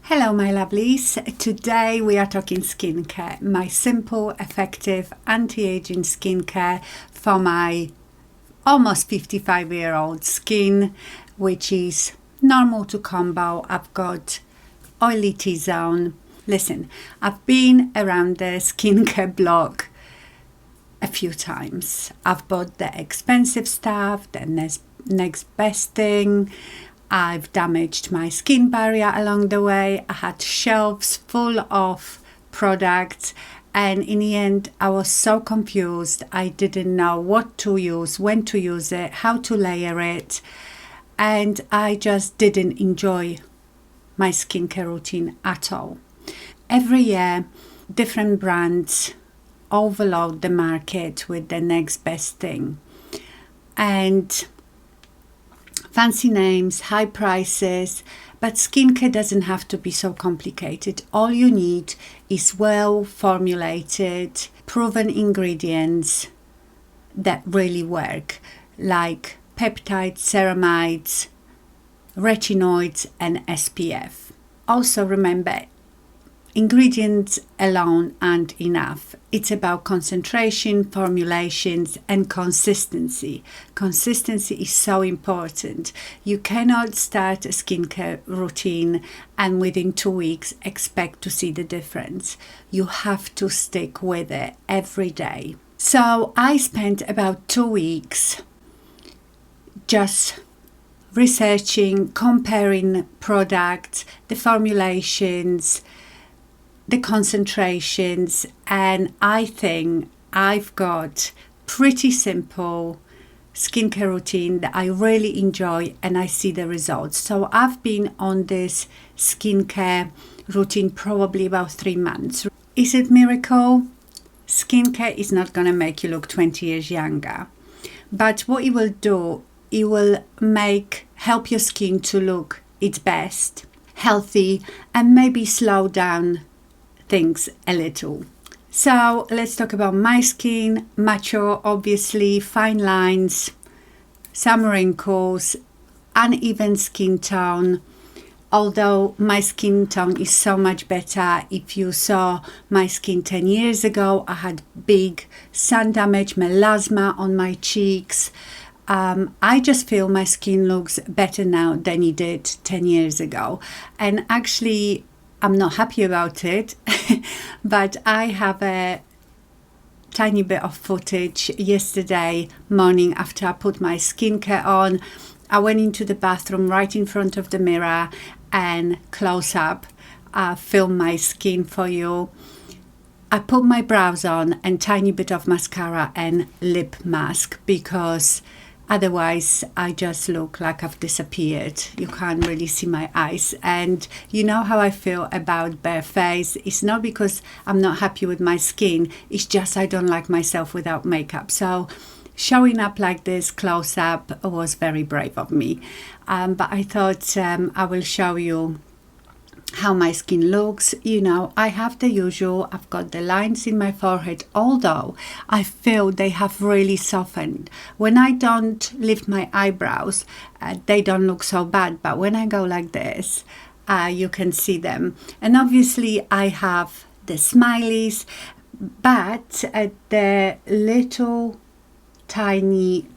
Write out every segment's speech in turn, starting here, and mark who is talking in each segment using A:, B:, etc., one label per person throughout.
A: Hello my lovelies, today we are talking skincare, my simple, effective anti-aging skincare for my almost 55-year-old skin, which is normal to combo. I've got oily T-zone. Listen, I've been around the skincare block a few times. I've bought the expensive stuff, the next best thing. I've damaged my skin barrier along the way. I had shelves full of products, and in the end I was so confused. I didn't know what to use, when to use it, how to layer it, and I just didn't enjoy my skincare routine at all. Every year different brands overload the market with the next best thing, and fancy names, high prices, but skincare doesn't have to be so complicated. All you need is well formulated, proven ingredients that really work, like peptides, ceramides, retinoids, and SPF. Also remember, ingredients alone aren't enough. It's about concentration, formulations, and consistency. Consistency is so important. You cannot start a skincare routine and within 2 weeks expect to see the difference. You have to stick with it every day. So I spent about 2 weeks just researching, comparing products, the formulations, the concentrations, and I think I've got pretty simple skincare routine that I really enjoy and I see the results. So I've been on this skincare routine probably about 3 months. Is it miracle? Skincare is not going to make you look 20 years younger, but what it will do, it will help your skin to look its best, healthy, and maybe slow down things a little. So let's talk about my skin. Mature, obviously, fine lines, some wrinkles, uneven skin tone. Although my skin tone is so much better. If you saw my skin 10 years ago, I had big sun damage, melasma on my cheeks. I just feel my skin looks better now than it did 10 years ago. And actually, I'm not happy about it, but I have a tiny bit of footage yesterday morning after I put my skincare on. I went into the bathroom right in front of the mirror and close up, film my skin for you. I put my brows on and tiny bit of mascara and lip mask because otherwise I just look like I've disappeared. You can't really see my eyes. And you know how I feel about bare face. It's not because I'm not happy with my skin. It's just I don't like myself without makeup. So showing up like this close up was very brave of me. But I thought I will show you how my skin looks. You know, I have the usual. I've got the lines in my forehead, although I feel they have really softened. When I don't lift my eyebrows, they don't look so bad, but when I go like this, you can see them. And obviously I have the smileys, but the little tiny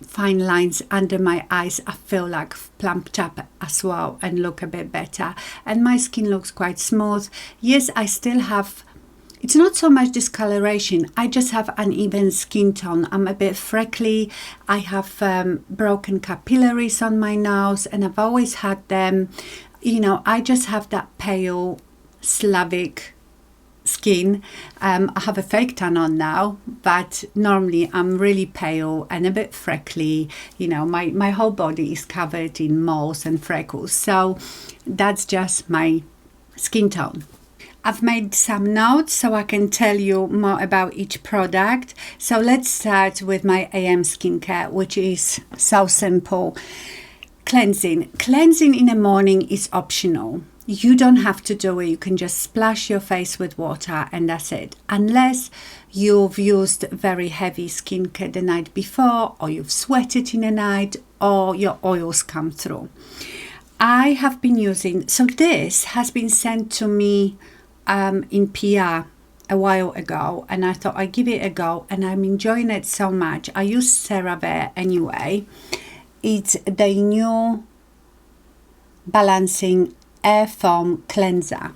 A: fine lines under my eyes, I feel like plumped up as well and look a bit better. And my skin looks quite smooth. Yes, I still have, it's not so much discoloration, I just have uneven skin tone. I'm a bit freckly. I have broken capillaries on my nose, and I've always had them. You know, I just have that pale Slavic skin. I have a fake tan on now, but normally I'm really pale and a bit freckly. You know, my whole body is covered in moles and freckles, so that's just my skin tone. I've made some notes so I can tell you more about each product. So let's start with my AM skincare, which is so simple. Cleansing in the morning is optional. You don't have to do it. You can just splash your face with water and that's it. Unless you've used very heavy skincare the night before, or you've sweated in the night, or your oils come through. I have been using, so this has been sent to me in PR a while ago, and I thought I'd give it a go, and I'm enjoying it so much. I use CeraVe anyway. It's the new Balancing Air Foam Cleanser.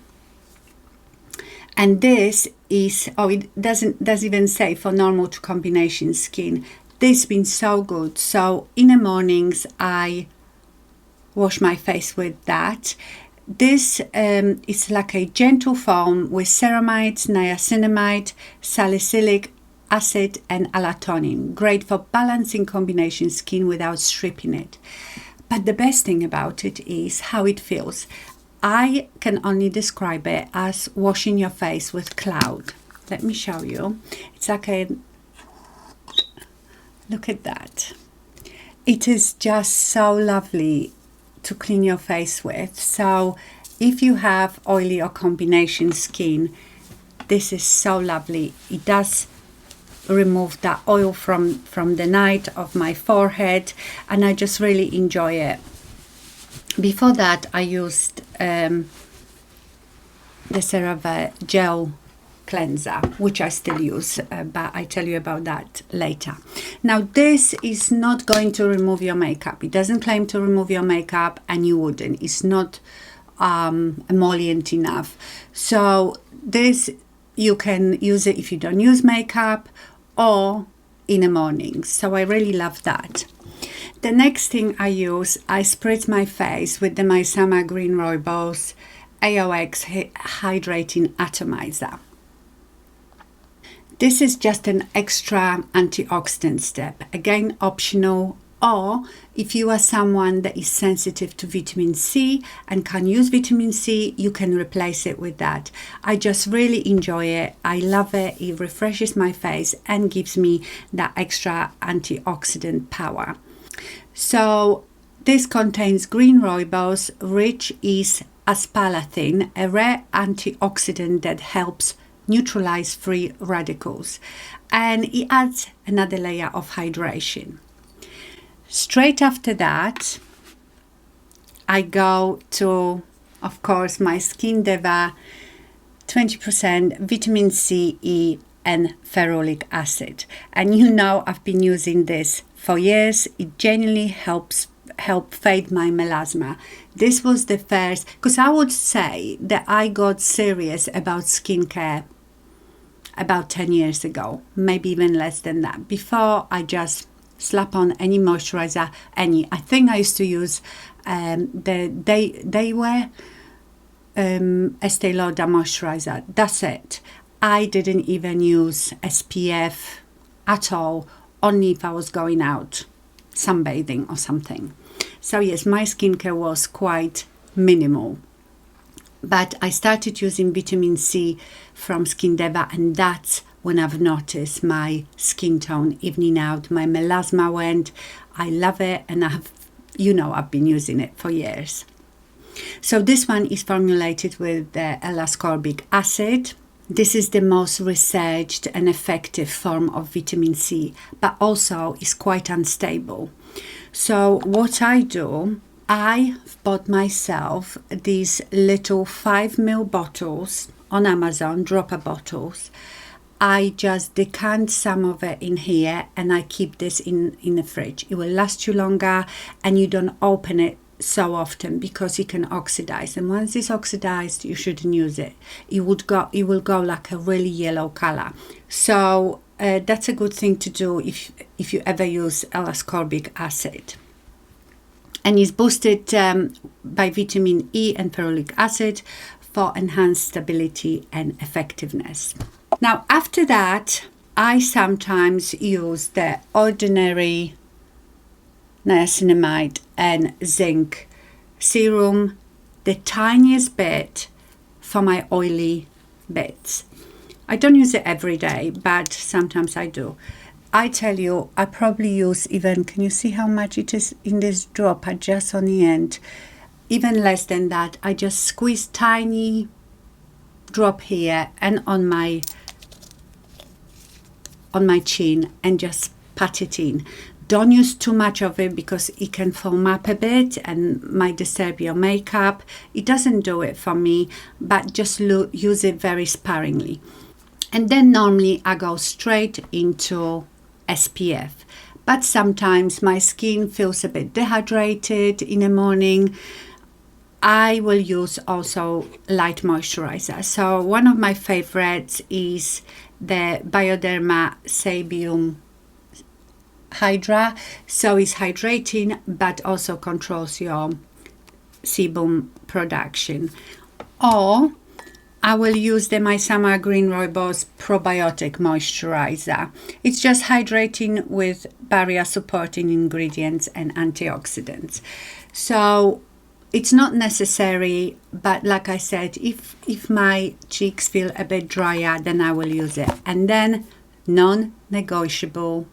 A: And this is, oh, it doesn't even say for normal to combination skin. This has been so good. So in the mornings, I wash my face with that. This is like a gentle foam with ceramides, niacinamide, salicylic acid and allantoin. Great for balancing combination skin without stripping it. But the best thing about it is how it feels. I can only describe it as washing your face with cloud. Let me show you. It's like a, look at that. It is just so lovely to clean your face with. So if you have oily or combination skin, this is so lovely. It does remove that oil from the night of my forehead, and I just really enjoy it. Before that, I used the CeraVe gel cleanser, which I still use, but I tell you about that later. Now, this is not going to remove your makeup. It doesn't claim to remove your makeup, and you wouldn't. It's not emollient enough. So this, you can use it if you don't use makeup or in the morning. So I really love that. The next thing I use, I spritz my face with the Micellar Green Rooibos AOX Hydrating Atomizer. This is just an extra antioxidant step, again optional, or if you are someone that is sensitive to vitamin C and can use vitamin C, you can replace it with that. I just really enjoy it. I love it. It refreshes my face and gives me that extra antioxidant power. So this contains green rooibos, which is aspalathin, a rare antioxidant that helps neutralize free radicals, and it adds another layer of hydration. Straight after that, I go to, of course, my Skin Diva 20% vitamin C, E and ferulic acid, and you know I've been using this for years. It genuinely help fade my melasma. This was the first, because I would say that I got serious about skincare about 10 years ago, maybe even less than that. Before, I just slap on any moisturizer, I think I used to use they were Estee Lauder moisturizer. That's it. I didn't even use SPF at all, only if I was going out sunbathing or something. So yes, my skincare was quite minimal. But I started using vitamin C from Skin Diva, and that's when I've noticed my skin tone evening out. My melasma went. I love it, and I've been using it for years. So this one is formulated with the L-ascorbic acid. This is the most researched and effective form of vitamin C, but also is quite unstable. So what I do, I bought myself these little 5 ml bottles on Amazon, dropper bottles. I just decant some of it in here, and I keep this in the fridge. It will last you longer, and you don't open it so often because it can oxidize, and once it's oxidized, you shouldn't use it. It will go like a really yellow color. So that's a good thing to do if you ever use L-ascorbic acid. And it's boosted by vitamin E and ferulic acid for enhanced stability and effectiveness. Now, after that, I sometimes use the ordinary niacinamide and zinc serum, the tiniest bit for my oily bits. I don't use it every day, but sometimes I do. I tell you, I probably use even, can you see how much it is in this dropper just on the end? Even less than that. I just squeeze tiny drop here and on my chin and just pat it in. Don't use too much of it because it can foam up a bit and might disturb your makeup. It doesn't do it for me, but just use it very sparingly. And then normally I go straight into SPF. But sometimes my skin feels a bit dehydrated in the morning. I will use also light moisturizer. So one of my favorites is the Bioderma Sebium Hydra. So it's hydrating but also controls your sebum production. Or I will use the My Summer Green Rooibos Probiotic Moisturizer. It's just hydrating with barrier supporting ingredients and antioxidants. So it's not necessary, but like I said, if my cheeks feel a bit drier, then I will use it. And then non-negotiable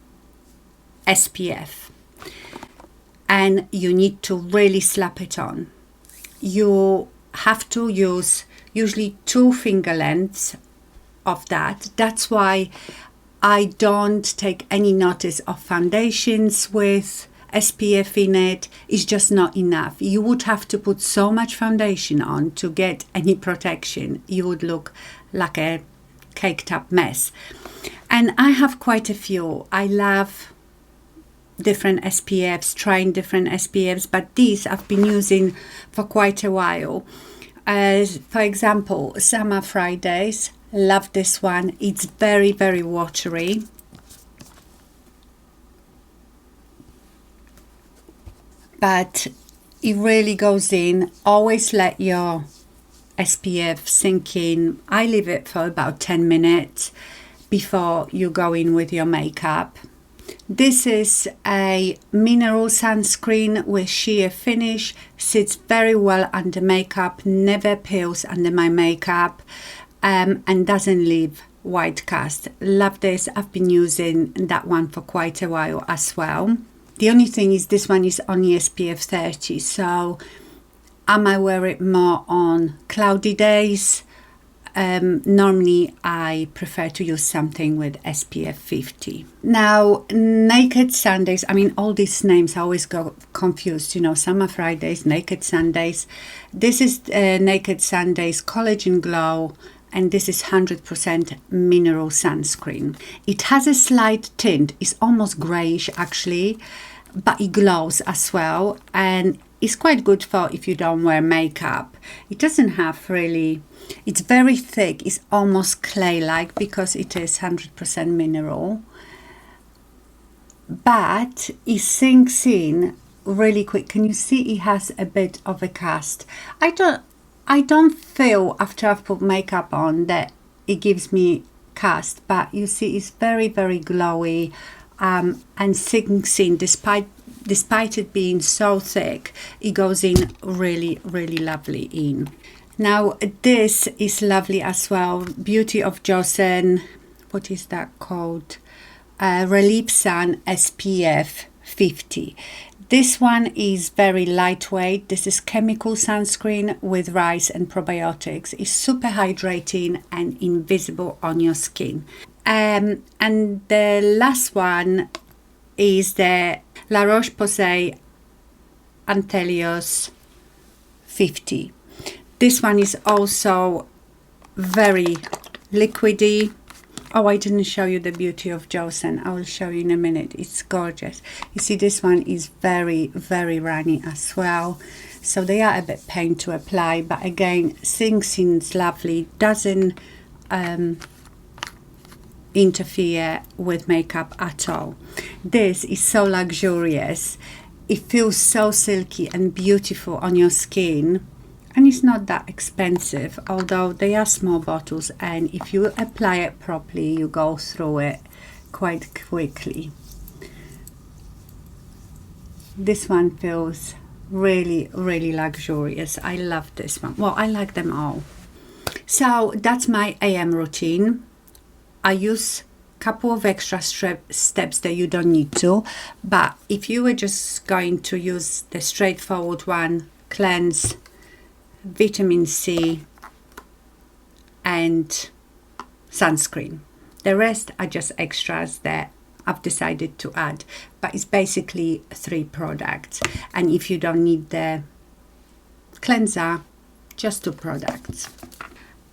A: SPF. And you need to really slap it on. You have to use usually 2 finger lengths of that. That's why I don't take any notice of foundations with SPF in it. It's just not enough. You would have to put so much foundation on to get any protection. You would look like a caked up mess. And I have quite a few. I love different SPFs, trying different SPFs, but these I've been using for quite a while. For example, Summer Fridays, love this one. It's very, very watery. But it really goes in. Always let your SPF sink in. I leave it for about 10 minutes before you go in with your makeup. This is a mineral sunscreen with sheer finish, sits very well under makeup, never peels under my makeup, and doesn't leave white cast. Love this. I've been using that one for quite a while as well. The only thing is this one is only SPF 30, so I might wear it more on cloudy days. Normally I prefer to use something with SPF 50. Now, Naked Sundays, I mean, all these names I always go confused, you know, Summer Fridays, Naked Sundays. This is Naked Sundays Collagen Glow, and this is 100% mineral sunscreen. It has a slight tint, it's almost grayish actually, but it glows as well, and it's quite good for if you don't wear makeup. It doesn't have really, it's very thick, it's almost clay-like because it is 100% mineral, but it sinks in really quick. Can you see it has a bit of a cast? I don't feel after I've put makeup on that it gives me cast, but you see it's very, very glowy, and sinks in despite it being so thick. It goes in really, really lovely in. Now this is lovely as well. Beauty of Joseon, what is that called? Relief Sun SPF 50. This one is very lightweight. This is chemical sunscreen with rice and probiotics. It's super hydrating and invisible on your skin. And the last one is the La Roche-Posay Anthelios 50. This one is also very liquidy. Oh, I didn't show you the Beauty of Joseon. I will show you in a minute. It's gorgeous. You see, this one is very, very runny as well. So they are a bit pain to apply, but again, sinks in lovely, doesn't interfere with makeup at all. This is so luxurious. It feels so silky and beautiful on your skin, and it's not that expensive, although they are small bottles, and if you apply it properly you go through it quite quickly. This one feels really, really luxurious. I love this one. Well, I like them all. So that's my AM routine. I use a couple of extra steps that you don't need to, but if you were just going to use the straightforward one, cleanse, vitamin C and sunscreen, the rest are just extras that I've decided to add, but it's basically 3 products. And if you don't need the cleanser, just 2 products.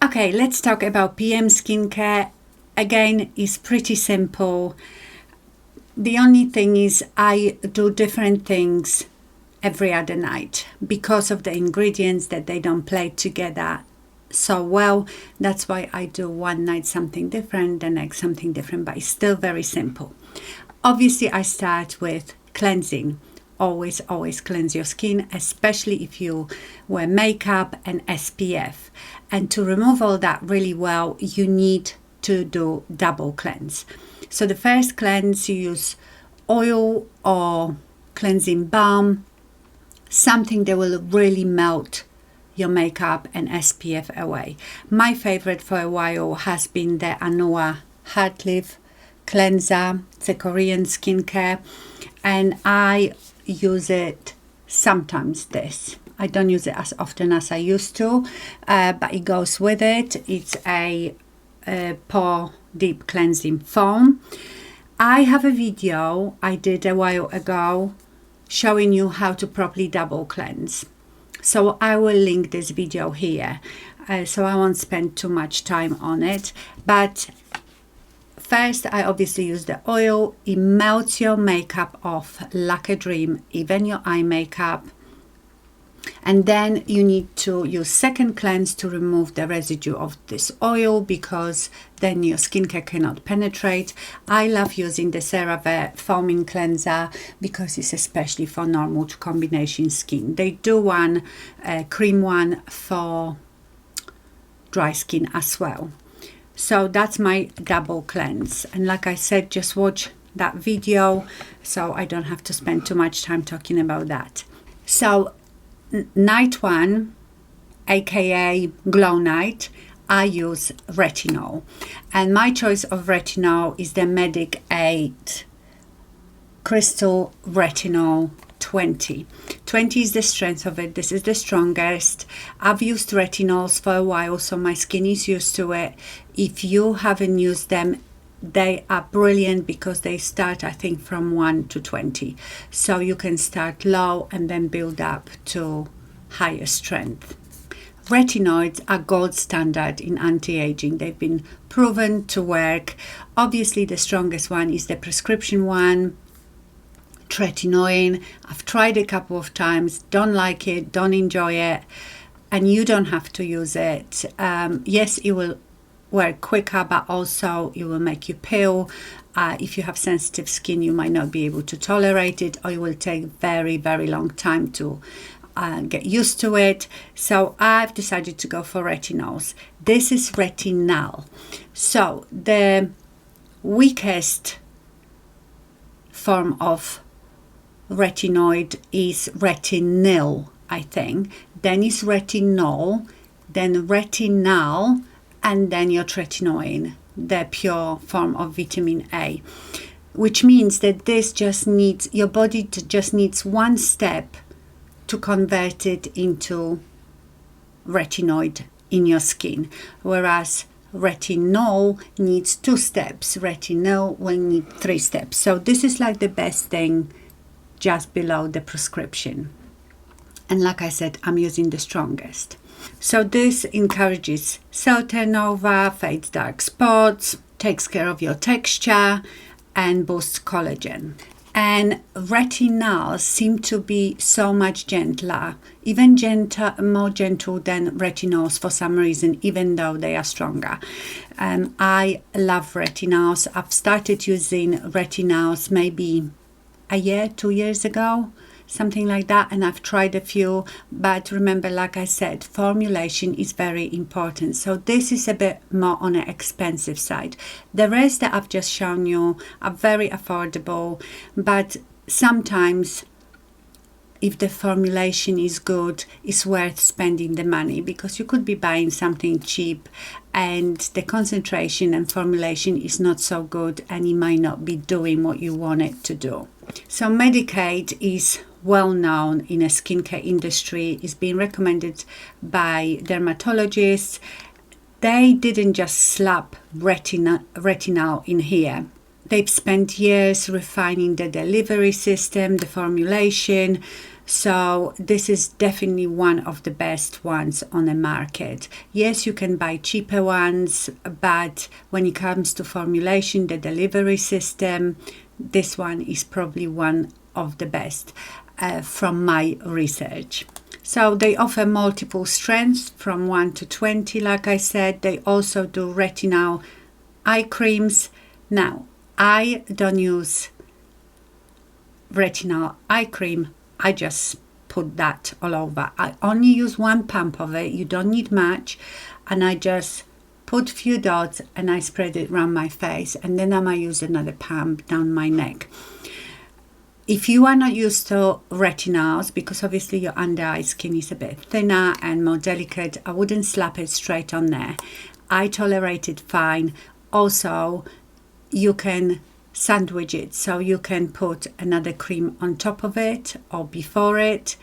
A: Okay, let's talk about PM skincare. Again, it's pretty simple. The only thing is I do different things every other night because of the ingredients that they don't play together so well. That's why I do one night something different, the next something different, but it's still very simple. Obviously, I start with cleansing. Always cleanse your skin, especially if you wear makeup and SPF. And to remove all that really well, you need to do double cleanse. So the first cleanse, you use oil or cleansing balm, something that will really melt your makeup and SPF away. My favorite for a while has been the Anua Heart Leaf Cleanser. It's a Korean skincare, and I use it sometimes. I don't use it as often as I used to, but it goes with it. It's a pore deep cleansing foam. I have a video I did a while ago showing you how to properly double cleanse, so I will link this video here, so I won't spend too much time on it. But first, I obviously use the oil. It melts your makeup off like a dream, even your eye makeup. And then you need to use second cleanse to remove the residue of this oil, because then your skincare cannot penetrate. I love using the CeraVe foaming cleanser because it's especially for normal to combination skin. They do one cream one for dry skin as well. So that's my double cleanse. And like I said, just watch that video so I don't have to spend too much time talking about that. So night 1, aka glow night, I use retinol. And my choice of retinol is the Medic 8 Crystal Retinol 20. 20 is the strength of it. This is the strongest. I've used retinols for a while, so my skin is used to it. If you haven't used them, they are brilliant because they start, I think, from 1 to 20. So you can start low and then build up to higher strength. Retinoids are gold standard in anti-aging. They've been proven to work. Obviously, the strongest one is the prescription one, tretinoin. I've tried a couple of times, don't like it, don't enjoy it, and you don't have to use it. Yes, it will work quicker, but also it will make you pale. If you have sensitive skin, you might not be able to tolerate it, or it will take very, very long time to get used to it. So I've decided to go for retinols. This is Retinal. So the weakest form of retinoid is Retinal, I think. Then is Retinol, then Retinal, and then your tretinoin, the pure form of vitamin A, which means that this just needs, your body just needs one step to convert it into retinoid in your skin, whereas retinol needs 2 steps. Retinol will need 3 steps. So this is like the best thing just below the prescription. And like I said, I'm using the strongest. So this encourages cell turnover, fades dark spots, takes care of your texture, and boosts collagen. And retinols seem to be so much gentler, even more gentle than retinols for some reason, even though they are stronger. I love retinols. I've started using retinols maybe a year, 2 years ago, something like that, and I've tried a few. But remember, like I said, formulation is very important. So this is a bit more on the expensive side. The rest that I've just shown you are very affordable, but sometimes if the formulation is good, it's worth spending the money, because you could be buying something cheap and the concentration and formulation is not so good, and it might not be doing what you want it to do. So Medicaid is well known in a skincare industry. It's been recommended by dermatologists. They didn't just slap retinal in here. They've spent years refining the delivery system, the formulation. So this is definitely one of the best ones on the market. Yes, you can buy cheaper ones, but when it comes to formulation, the delivery system, this one is probably one of the best from my research. So they offer multiple strengths from 1 to 20, like I said. They also do retinal eye creams. Now, I don't use retinal eye cream. I just put that all over. I only use one pump of it. You don't need much. And I just put few dots and I spread it around my face. And then I might use another pump down my neck. If you are not used to retinals, because obviously your under eye skin is a bit thinner and more delicate, I wouldn't slap it straight on there. I tolerate it fine. Also, you can sandwich it, so you can put another cream on top of it or before it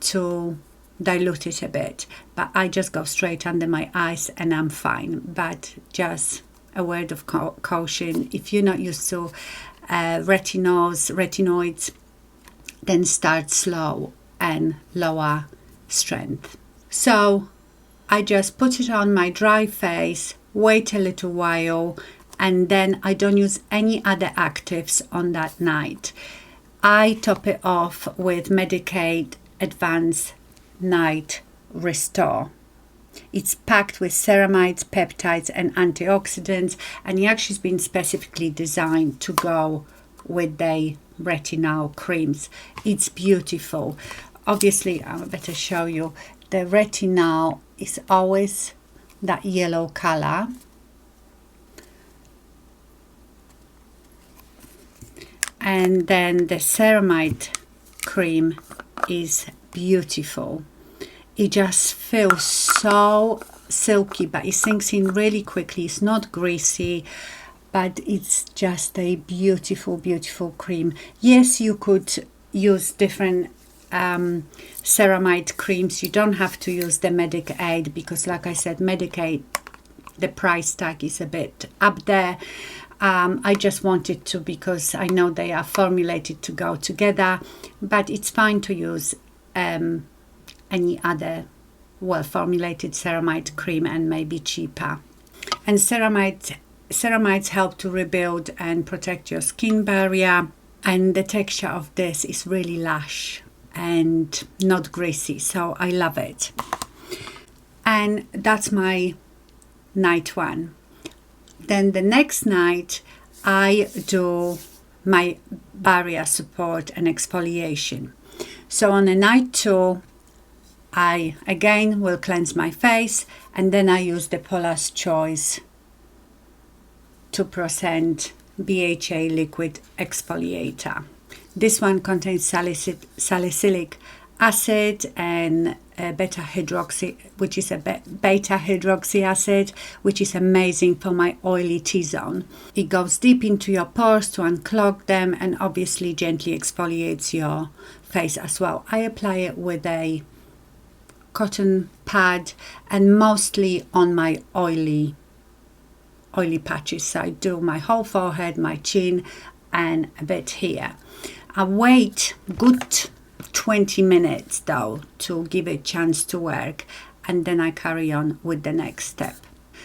A: to dilute it a bit, but I just go straight under my eyes and I'm fine. But just a word of caution, if you're not used to retinoids, then start slow and lower strength. So I just put it on my dry face, wait a little while, and then I don't use any other actives on that night. I top it off with Medicaid Advanced Night Restore. It's packed with ceramides, peptides and antioxidants, and it actually has been specifically designed to go with the retinal creams. It's beautiful. Obviously, I better show you. The retinal is always that yellow color. And then the ceramide cream is beautiful. It just feels so silky, but it sinks in really quickly. It's not greasy, but it's just a beautiful, beautiful cream. Yes, you could use different ceramide creams. You don't have to use the Medicaid because, like I said, Medicaid, the price tag is a bit up there. I just wanted to because I know they are formulated to go together, but it's fine to use any other well-formulated ceramide cream and maybe cheaper. And ceramides help to rebuild and protect your skin barrier, and the texture of this is really lush and not greasy, so I love it. And that's my night one. Then the next night I do my barrier support and exfoliation. So on a night 2, I again will cleanse my face, and then I use the Paula's Choice 2% BHA liquid exfoliator. This one contains salicylic acid and beta hydroxy, which is a beta hydroxy acid, which is amazing for my oily T-zone. It goes deep into your pores to unclog them and obviously gently exfoliates your face as well. I apply it with a cotton pad and mostly on my oily patches. So I do my whole forehead, my chin and a bit here. I wait good 20 minutes though to give it a chance to work, and then I carry on with the next step.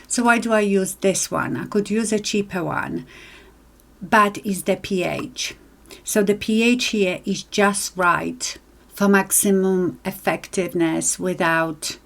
A: So why do I use this one? I could use a cheaper one, but it's the pH. So the pH here is just right for maximum effectiveness without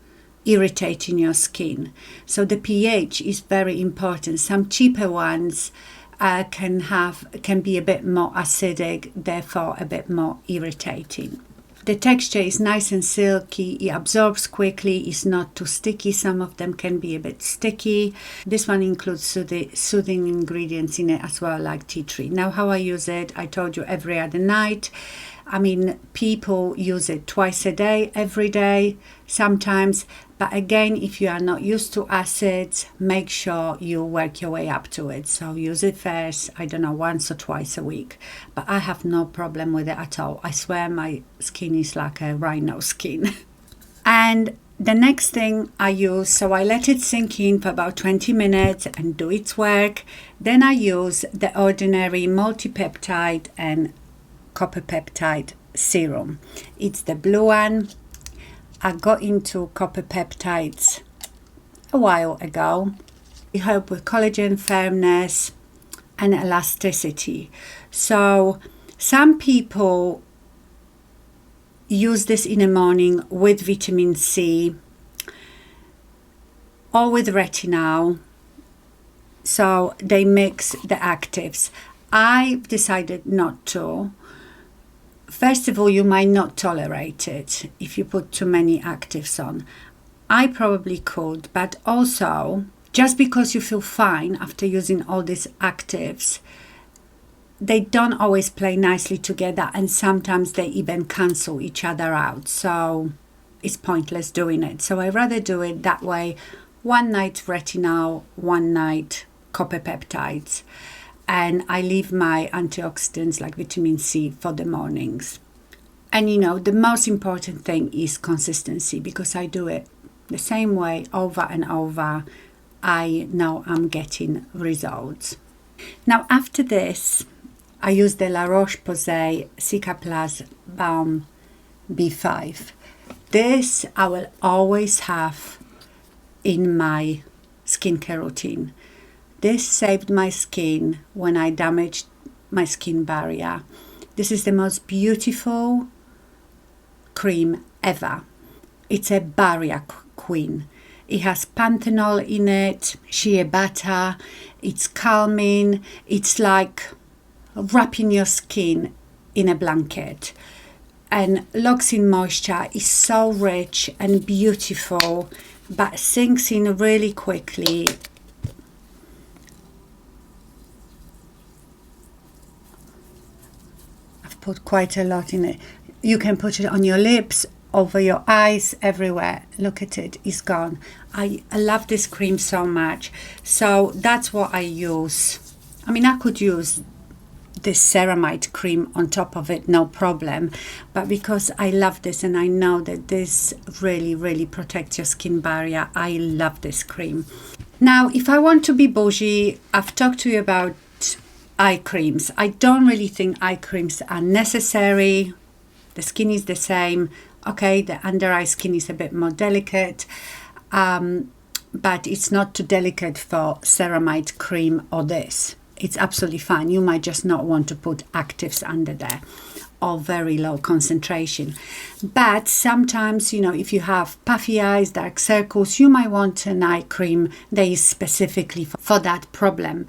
A: irritating your skin. So the pH is very important. Some cheaper ones can be a bit more acidic, therefore a bit more irritating. The texture is nice and silky, it absorbs quickly, it's not too sticky. Some of them can be a bit sticky. This one includes soothing ingredients in it as well, like tea tree. Now how I use it, I told you every other night. I mean, people use it twice a day, every day, sometimes. But again, if you are not used to acids, make sure you work your way up to it. So use it first, I don't know, once or twice a week. But I have no problem with it at all. I swear my skin is like a rhino skin. And the next thing I use, so I let it sink in for about 20 minutes and do its work. Then I use the ordinary multipeptide and copper peptide serum. It's the blue one. I got into copper peptides a while ago. It helps with collagen firmness and elasticity. So some people use this in the morning with vitamin C or with retinol, so they mix the actives. I decided not to. First of all, you might not tolerate it if you put too many actives on. I probably could, but also just because you feel fine after using all these actives, they don't always play nicely together, and sometimes they even cancel each other out. So it's pointless doing it. So I rather do it that way. One night retinol, one night copper peptides. And I leave my antioxidants like vitamin C for the mornings. And you know, the most important thing is consistency, because I do it the same way over and over. I know I'm getting results. Now after this, I use the La Roche-Posay Cicaplast Balm B5. This I will always have in my skincare routine. This saved my skin when I damaged my skin barrier. This is the most beautiful cream ever. It's a barrier queen. It has panthenol in it, shea butter. It's calming. It's like wrapping your skin in a blanket, and locks in moisture. Is so rich and beautiful, but sinks in really quickly. I've put quite a lot in it. You can put it on your lips, over your eyes, everywhere. Look at it, it's gone. I love this cream so much. So that's what I use. I mean, I could use this ceramide cream on top of it, no problem, but because I love this and I know that this really protects your skin barrier, I love this cream. Now if I want to be bougie, I've talked to you about eye creams. I don't really think eye creams are necessary. The skin is the same. Okay, the under eye skin is a bit more delicate, but it's not too delicate for ceramide cream or this. It's absolutely fine. You might just not want to put actives under there, or very low concentration. But sometimes, you know, if you have puffy eyes, dark circles, you might want an eye cream that is specifically for that problem.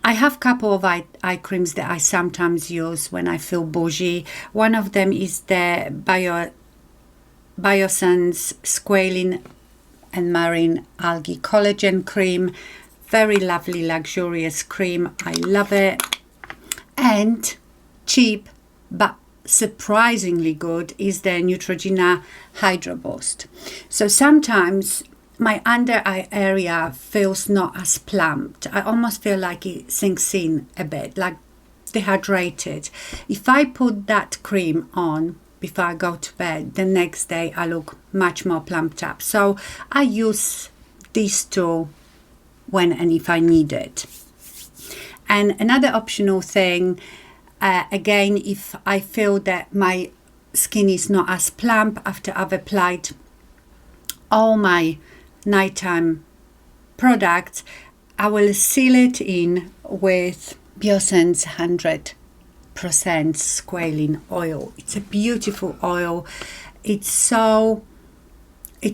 A: I have a couple of eye creams that I sometimes use when I feel bougie. One of them is the Bioderma's Squalene and Marine Algae Collagen Cream. Very lovely, luxurious cream. I love it. And cheap, but surprisingly good, is the Neutrogena Hydra Boost. So sometimes my under eye area feels not as plumped. I almost feel like it sinks in a bit, like dehydrated. If I put that cream on before I go to bed, the next day I look much more plumped up. So I use these two when and if I need it. And another optional thing, again, if I feel that my skin is not as plump after I've applied all my nighttime products, I will seal it in with Joseon's 100% squalene oil. It's a beautiful oil. It's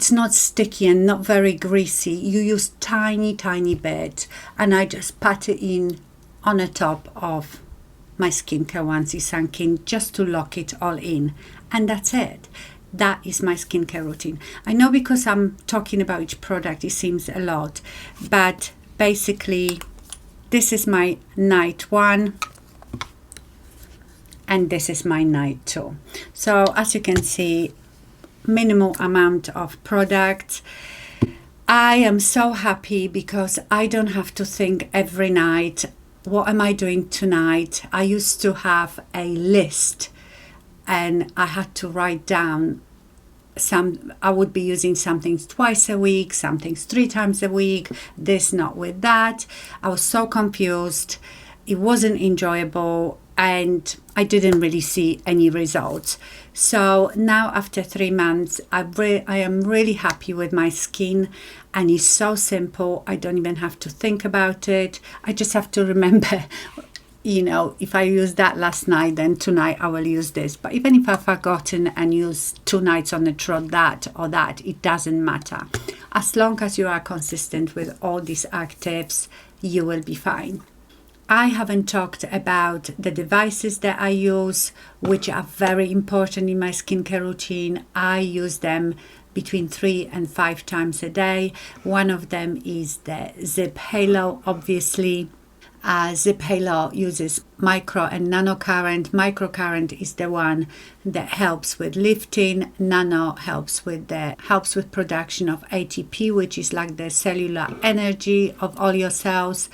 A: not sticky and not very greasy. You use tiny bit, and I just pat it in on the top of my skincare once it's sunk in, just to lock it all in, and that's it. That is my skincare routine. I know because I'm talking about each product it seems a lot, but basically this is my night one and this is my night two. So as you can see, minimal amount of products. I am so happy because I don't have to think every night, what am I doing tonight? I used to have a list and I had to write down I would be using something twice a week, something 3 times a week, this not with that. I was so confused. It wasn't enjoyable and I didn't really see any results. So now after 3 months, I am really happy with my skin, and it's so simple. I don't even have to think about it. I just have to remember, you know, if I used that last night, then tonight I will use this. But even if I've forgotten and used 2 nights on the trot that or that, it doesn't matter. As long as you are consistent with all these actives, you will be fine. I haven't talked about the devices that I use, which are very important in my skincare routine. I use them between 3 and 5 times a day. One of them is the Zip Halo, obviously. Zip Halo uses micro and nano current. Microcurrent is the one that helps with lifting. Nano helps with production of ATP, which is like the cellular energy of all your cells.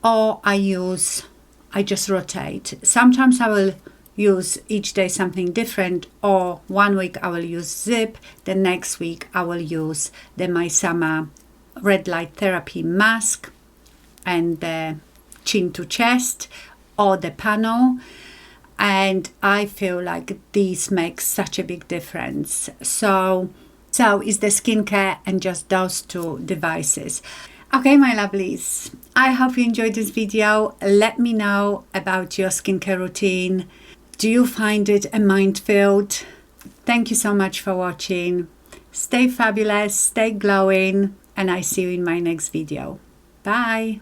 A: Or I just rotate. Sometimes I will use each day something different, or one week I will use Zip, the next week I will use the My Summer Red Light Therapy Mask and the chin to chest, or the panel. And I feel like these make such a big difference. So is the skincare and just those 2 devices. Okay, my lovelies, I hope you enjoyed this video. Let me know about your skincare routine. Do you find it a minefield? Thank you so much for watching. Stay fabulous, stay glowing, and I see you in my next video. Bye.